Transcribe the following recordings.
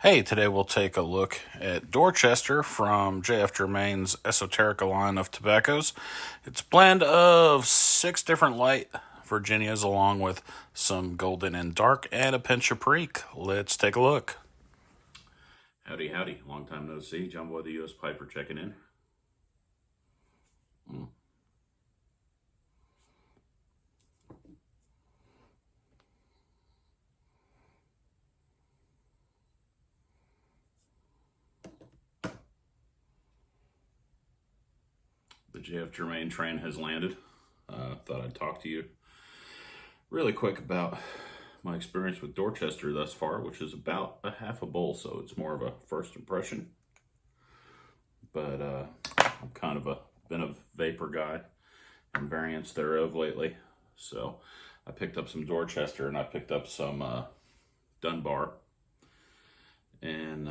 Hey, today we'll take a look at Dorchester from J.F. Germain's Esoterica line of tobaccos. It's a blend of 6 different light Virginias along with some golden and dark and a pinch of Perique. Let's take a look. Howdy, howdy. Long time no see. John Boy, the U.S. Piper, checking in. The J.F. Germain train has landed. Thought I'd talk to you really quick about my experience with Dorchester thus far, which is about a half a bowl, so it's more of a first impression. But I'm kind of been a vapor guy and variants thereof lately. So I picked up some Dorchester and I picked up some Dunbar. And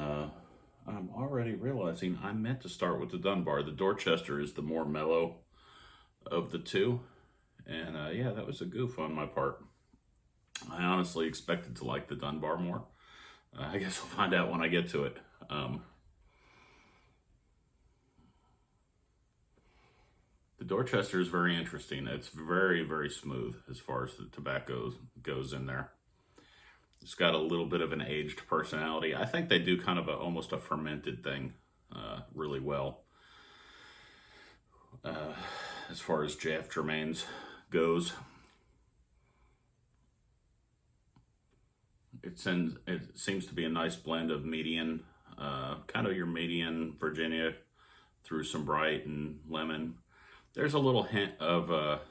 I'm already realizing I meant to start with the Dunbar. The Dorchester is the more mellow of the two. And yeah, that was a goof on my part. I honestly expected to like the Dunbar more. I guess I'll find out when I get to it. The Dorchester is very interesting. It's very, very smooth as far as the tobacco goes in there. It's got a little bit of an aged personality. I think they do kind of almost a fermented thing really well. As far as J.F. Germain's goes, it seems to be a nice blend of median, kind of your median Virginia through some bright and lemon. There's a little hint of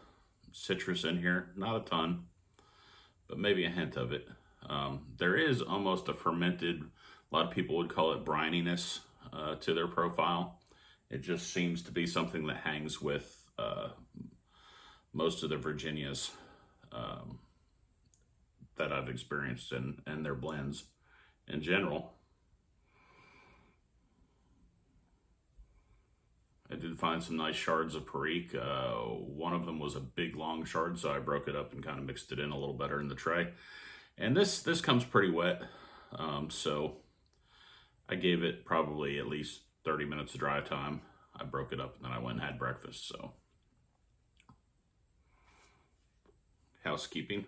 citrus in here, not a ton, but maybe a hint of it. There is almost a fermented, a lot of people would call it brininess to their profile. It just seems to be something that hangs with most of the Virginias that I've experienced and their blends in general. I did find some nice shards of Perique. One of them was a big long shard, so I broke it up and kind of mixed it in a little better in the tray. And this comes pretty wet, so I gave it probably at least 30 minutes of dry time. I broke it up and then I went and had breakfast. So housekeeping.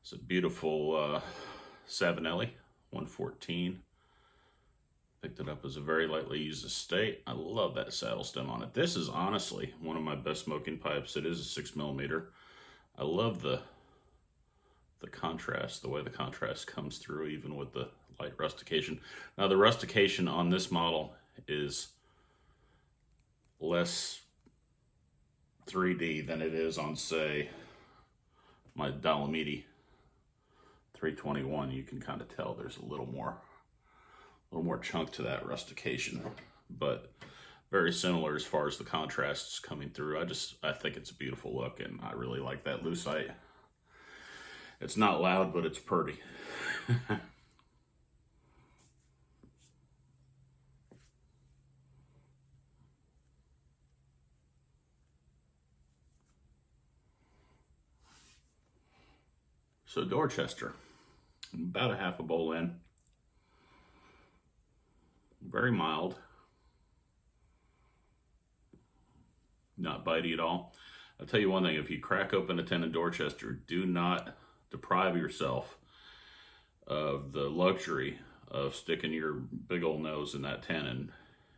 It's a beautiful Savinelli 114. Picked it up as a very lightly used estate. I love that saddle stem on it. This is honestly one of my best smoking pipes. It is a 6mm. I love the contrast, the way the contrast comes through even with the light rustication. Now the rustication on this model is less 3D than it is on, say, my Dolomiti 321. You can kind of tell there's a little more chunk to that rustication, but very similar as far as the contrasts coming through. I think it's a beautiful look, and I really like that lucite. It's not loud, but it's pretty. So Dorchester, about a half a bowl in. Very mild. Not bitey at all. I'll tell you one thing, if you crack open a tin of Dorchester, do not deprive yourself of the luxury of sticking your big old nose in that tin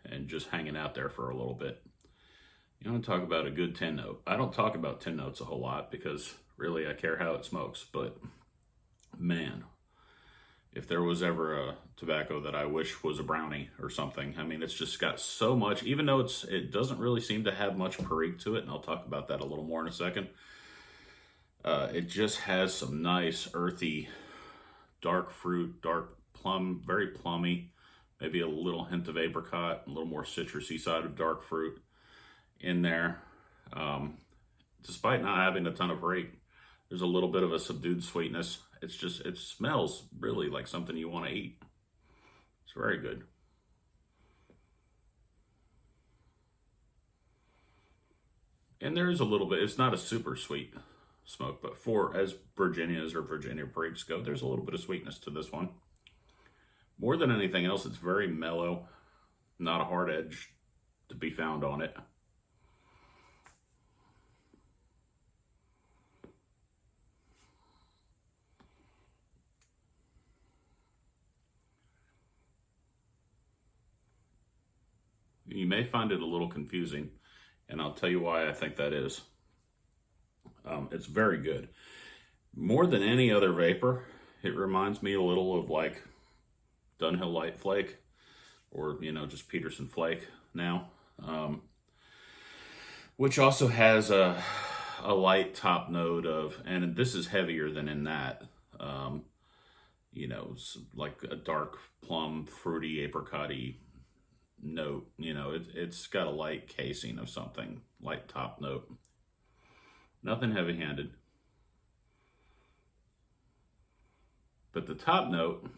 and just hanging out there for a little bit. You want to talk about a good tin note. I don't talk about tin notes a whole lot because really I care how it smokes, but man, if there was ever a tobacco that I wish was a brownie or something, I mean, it's just got so much, even though it doesn't really seem to have much Perique to it, and I'll talk about that a little more in a second. It just has some nice earthy, dark fruit, dark plum, very plummy, maybe a little hint of apricot, a little more citrusy side of dark fruit in there. Despite not having a ton of Perique, there's a little bit of a subdued sweetness. It smells really like something you want to eat. It's very good. And there's a little bit, it's not a super sweet smoke, but as Virginia Periques go, there's a little bit of sweetness to this one. More than anything else, it's very mellow, not a hard edge to be found on it. You may find it a little confusing, and I'll tell you why I think that is. It's very good. More than any other vapor, it reminds me a little of like Dunhill Light Flake, or just Peterson Flake now, which also has a light top note of, and this is heavier than in that. It's like a dark plum, fruity, apricot-y note. It's got a light casing of something, light top note. Nothing heavy-handed. But the top note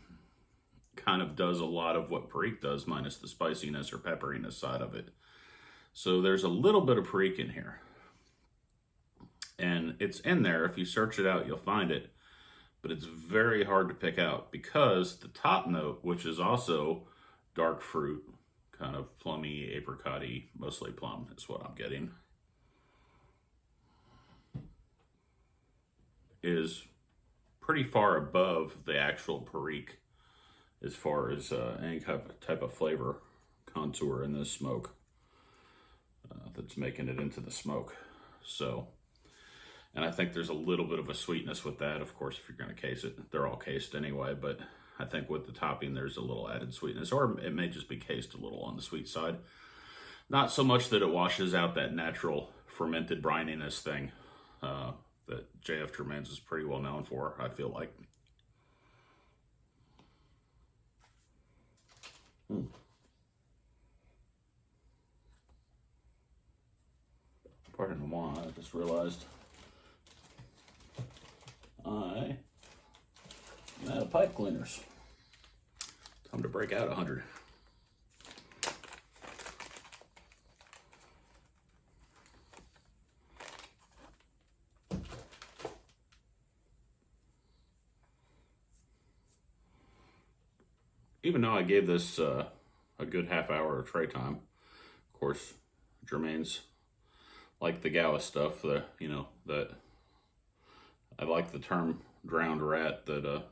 kind of does a lot of what Perique does, minus the spiciness or pepperiness side of it. So there's a little bit of Perique in here. And it's in there. If you search it out, you'll find it. But it's very hard to pick out because the top note, which is also dark fruit, kind of plummy, apricot-y, mostly plum is what I'm getting, is pretty far above the actual Perique as far as any type of flavor contour in this smoke that's making it into the smoke. So, and I think there's a little bit of a sweetness with that. Of course, if you're going to case it, they're all cased anyway, but I think with the topping, there's a little added sweetness, or it may just be cased a little on the sweet side. Not so much that it washes out that natural fermented brininess thing that J.F. Tremaine's is pretty well known for, I feel like. Pardon moi, I just realized I am out of pipe cleaners. Time to break out 100. Even though I gave this a good half hour of tray time, of course, Germain's like the Gowa stuff, that I like the term drowned rat that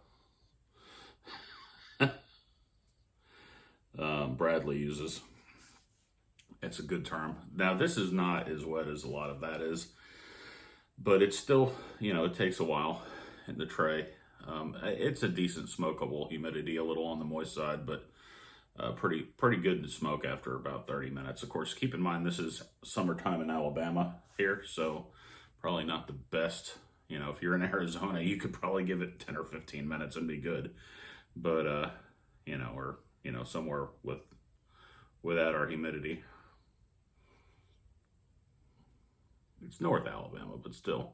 Bradley uses. It's a good term. Now, this is not as wet as a lot of that is, but it's still, it takes a while in the tray. It's a decent smokable, humidity a little on the moist side, but pretty good to smoke after about 30 minutes. Of course, keep in mind this is summertime in Alabama here, so probably not the best. If you're in Arizona, you could probably give it 10 or 15 minutes and be good. But or somewhere without our humidity. It's North Alabama, but still.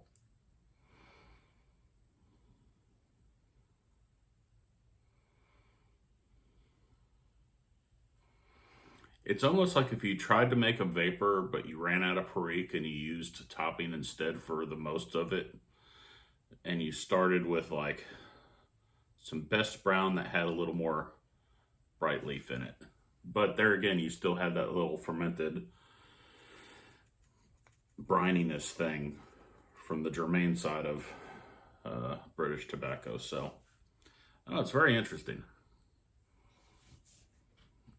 It's almost like if you tried to make a vapor, but you ran out of Perique and you used topping instead for the most of it. And you started with like some Best Brown that had a little more bright leaf in it. But there again, you still had that little fermented brininess thing from the Germain side of British tobacco. So, it's very interesting.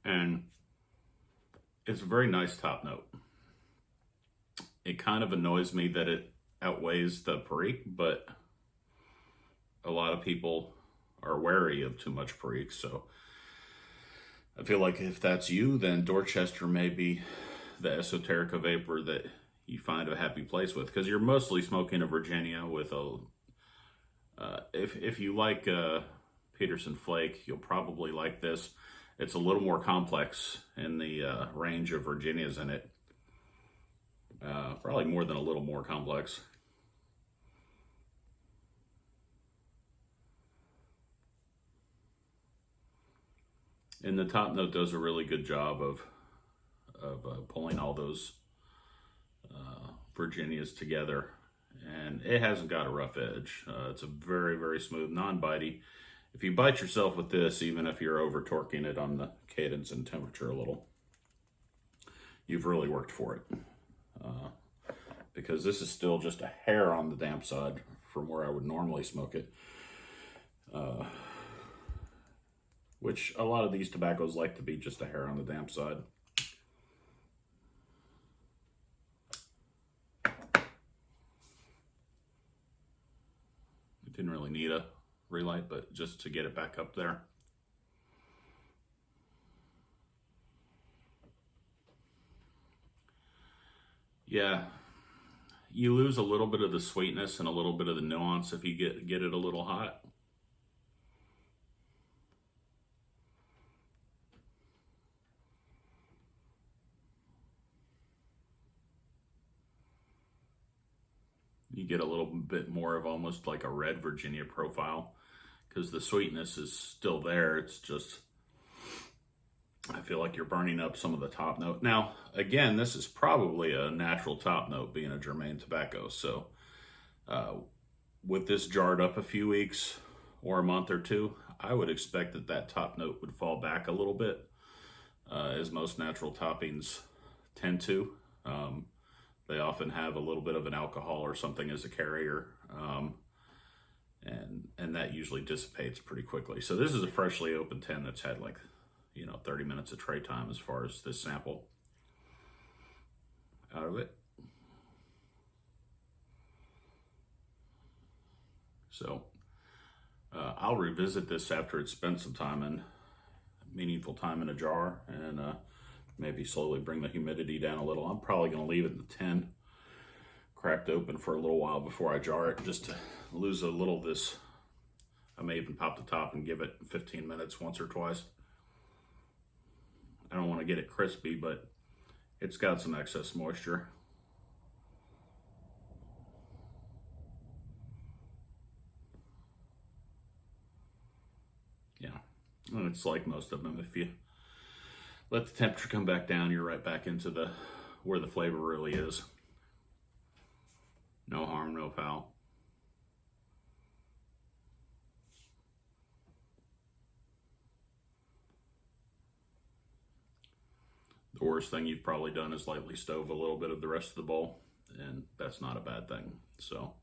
And it's a very nice top note. It kind of annoys me that it outweighs the Perique, but a lot of people are wary of too much Perique. So I feel like if that's you, then Dorchester may be the Esoterica vapor that you find a happy place with, because you're mostly smoking a Virginia with a. If you like Peterson Flake, you'll probably like this. It's a little more complex in the range of Virginias in it. Probably more than a little more complex. And the top note does a really good job of pulling all those Virginias together. And it hasn't got a rough edge. It's a very, very smooth, non-bitey. if you bite yourself with this, even if you're over torquing it on the cadence and temperature a little, you've really worked for it. Because this is still just a hair on the damp side from where I would normally smoke it. Which a lot of these tobaccos like to be just a hair on the damp side. It didn't really need a relight, but just to get it back up there. Yeah, you lose a little bit of the sweetness and a little bit of the nuance if you get it a little hot. You get a little bit more of almost like a red Virginia profile because the sweetness is still there. It's just, I feel like you're burning up some of the top note. Now, again, this is probably a natural top note being a Germain tobacco. So with this jarred up a few weeks or a month or two, I would expect that that top note would fall back a little bit, as most natural toppings tend to. They often have a little bit of an alcohol or something as a carrier, and that usually dissipates pretty quickly. So this is a freshly opened 10 that's had like, 30 minutes of tray time as far as this sample out of it. So I'll revisit this after it's spent some time in meaningful time in a jar, and maybe slowly bring the humidity down a little. I'm probably going to leave it in the 10 cracked open for a little while before I jar it, just to lose a little of this. I may even pop the top and give it 15 minutes once or twice. I don't want to get it crispy, but it's got some excess moisture. Yeah, and it's like most of them. If you let the temperature come back down, you're right back into where the flavor really is. No harm, no foul. The worst thing you've probably done is lightly stove a little bit of the rest of the bowl, and that's not a bad thing. So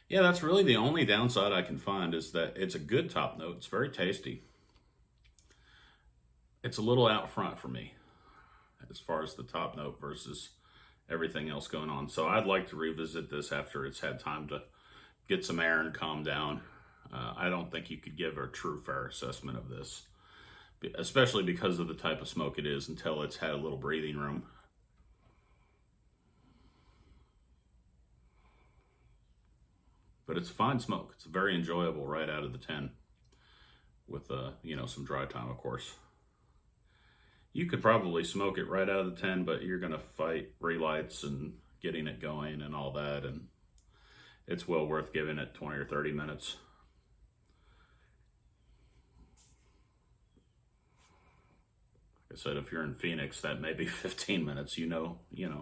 yeah, that's really the only downside I can find, is that it's a good top note. It's very tasty. It's a little out front for me as far as the top note versus everything else going on. So I'd like to revisit this after it's had time to get some air and calm down. I don't think you could give a true fair assessment of this, especially because of the type of smoke it is, until it's had a little breathing room. But it's a fine smoke. It's very enjoyable right out of the 10 with, some dry time, of course. You could probably smoke it right out of the 10, but you're going to fight relights and getting it going and all that, and it's well worth giving it 20 or 30 minutes. Like I said, if you're in Phoenix, that may be 15 minutes. You know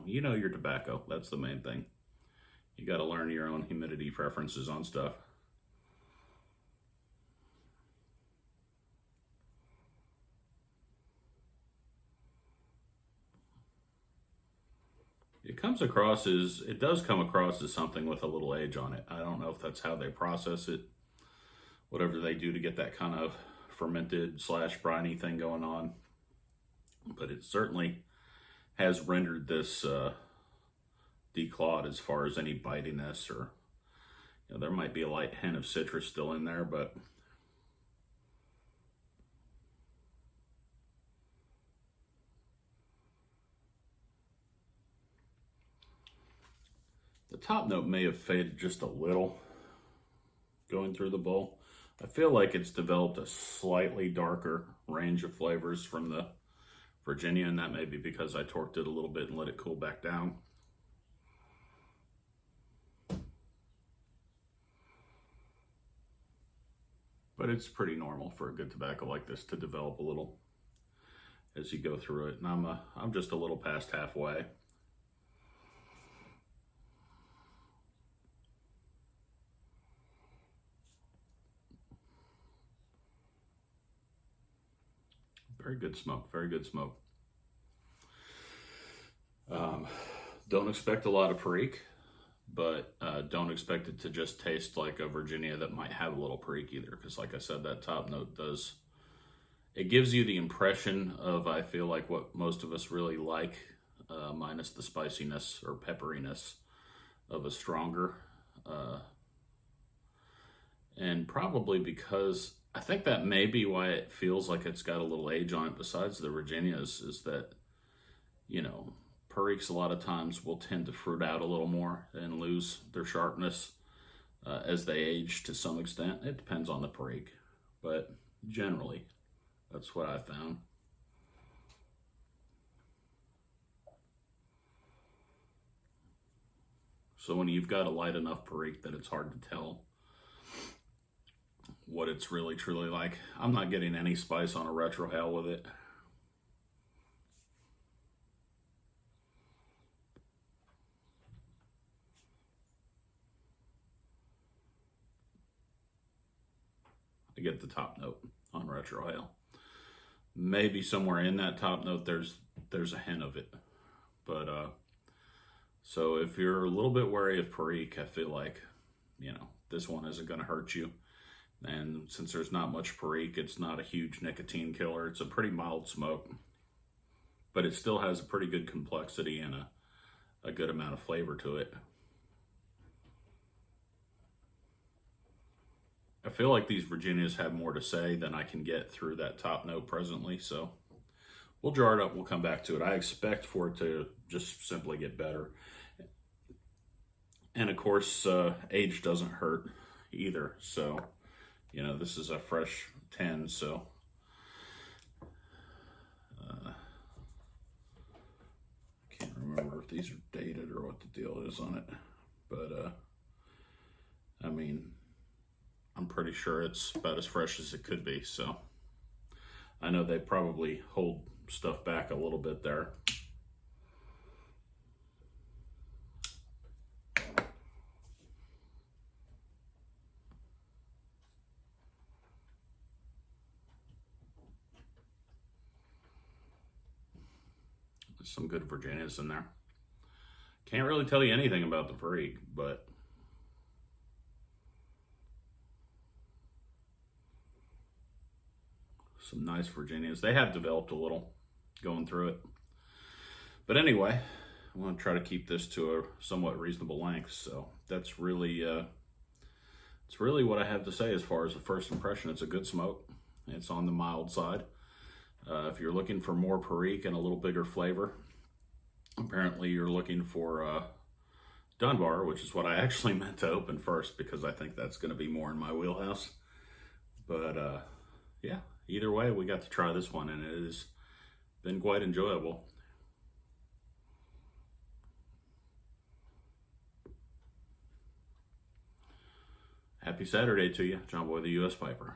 your tobacco. That's the main thing. You got to learn your own humidity preferences on stuff. It does come across as something with a little age on it. I don't know if that's how they process it, whatever they do to get that kind of fermented / briny thing going on. But it certainly has rendered this declawed as far as any bitiness, or there might be a light hint of citrus still in there, but the top note may have faded just a little going through the bowl. I feel like it's developed a slightly darker range of flavors from the Virginia, and that may be because I torqued it a little bit and let it cool back down. But it's pretty normal for a good tobacco like this to develop a little as you go through it. And I'm just a little past halfway. Very good smoke. Very good smoke. Don't expect a lot of Perique, but don't expect it to just taste like a Virginia that might have a little Perique either. Because like I said, that top note does, it gives you the impression of, I feel like, what most of us really like, minus the spiciness or pepperiness of a stronger. And probably because, I think that may be why it feels like it's got a little age on it besides the Virginias, is that, you know, Periques a lot of times will tend to fruit out a little more and lose their sharpness as they age to some extent. It depends on the Perique, but generally, that's what I found. So when you've got a light enough Perique that it's hard to tell what it's really truly like. I'm not getting any spice on a retrohale with it. I get the top note on retrohale. Maybe somewhere in that top note there's a hint of it. But so if you're a little bit wary of Perique, I feel like, you know, this one isn't going to hurt you. And since there's not much Perique, it's not a huge nicotine killer. It's a pretty mild smoke, but it still has a pretty good complexity and a good amount of flavor to it. I feel like these Virginias have more to say than I can get through that top note presently, so we'll jar it up. We'll come back to it. I expect for it to just simply get better. And of course, age doesn't hurt either. So, you know, this is a fresh 10, so I can't remember if these are dated or what the deal is on it. But, I mean, I'm pretty sure it's about as fresh as it could be. So I know they probably hold stuff back a little bit there. There's some good Virginias in there. Can't really tell you anything about the Perique, but some nice Virginias. They have developed a little going through it. But anyway, I want to try to keep this to a somewhat reasonable length. So that's really, it's really what I have to say as far as the first impression. It's a good smoke. It's on the mild side. If you're looking for more Perique and a little bigger flavor, apparently you're looking for Dunbar, which is what I actually meant to open first because I think that's going to be more in my wheelhouse. But yeah, either way, we got to try this one and it has been quite enjoyable. Happy Saturday to you, John Boy the U.S. Piper.